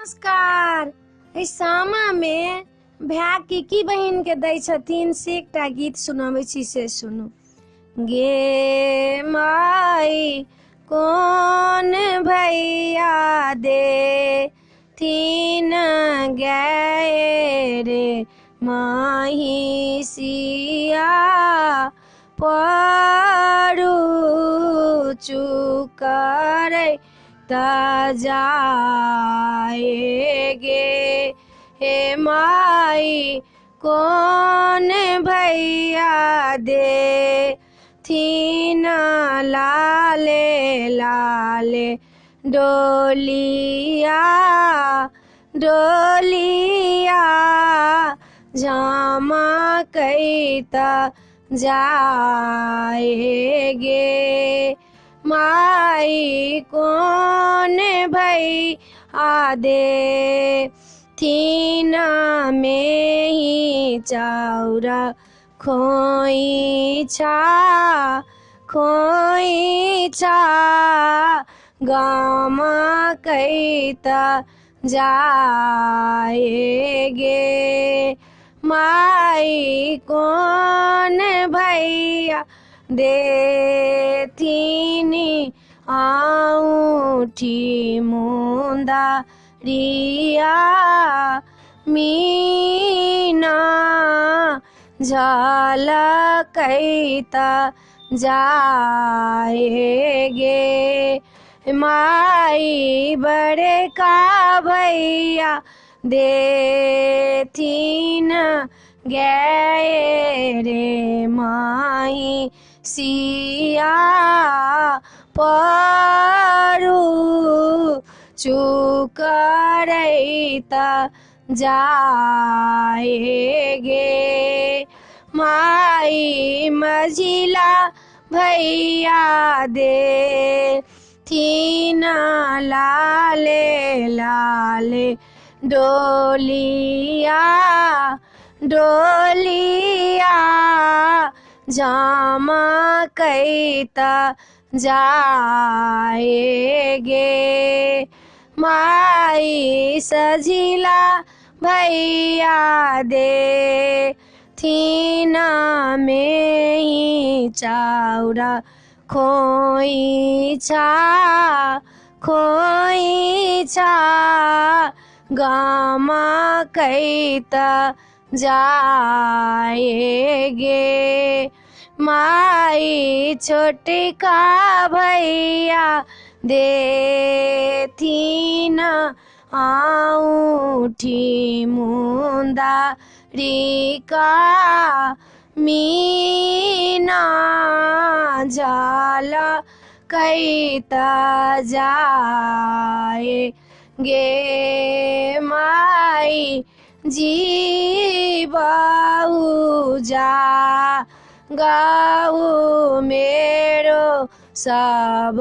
नमस्कार। सामा में भाय की बहन के दै छथिन से एकटा गीत सुनाबै छी से सुनू। गे माई कौन भैया दे थीन गए रे माही सिया परू चुकरै जाए गे हे माई कौन भैया दे थीन लाले लाले डोलिया डोलिया झामा कैता जाए गे माई कौन भैया दे थीन में ही चाउरा खोइछा गामा कैता जाए गे माई कौन भैया दे थीनी आऊठी मुंदा रिया मीना झाला कैता जाए गे माई बड़े का भैया दे थीन गए रे माई सिया परू चुकरैता जाए गे माई मझिला भैया दे थीन लाले लाले डोलिया डोलिया झामा कैता जाए गे माई सझिला भैया दे थीन में ही चाउरा खोइछा गामा कैता जाए गे माई छोटे का भैया दे थीन आऊठी मुंदा रिका मीना झाला कैता जाए गे माई जीवाऊ जा गाऊ मेरो सब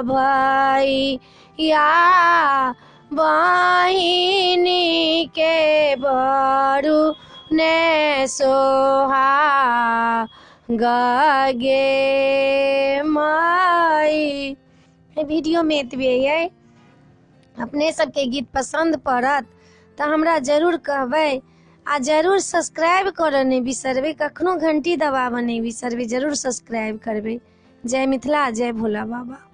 भाई या बहिनी के बरू ने सोहा गे माई। वीडियो में एतबे है। अपने सबके गीत पसंद पड़त तो हमरा जरूर कहबै आ जरूर सब्सक्राइब करऽ नहीं बिसरबै, कखनो घंटी दबाबऽ नहीं बिसरबै, जरूर सब्सक्राइब करबै। जय मिथिला, जय भोला बाबा।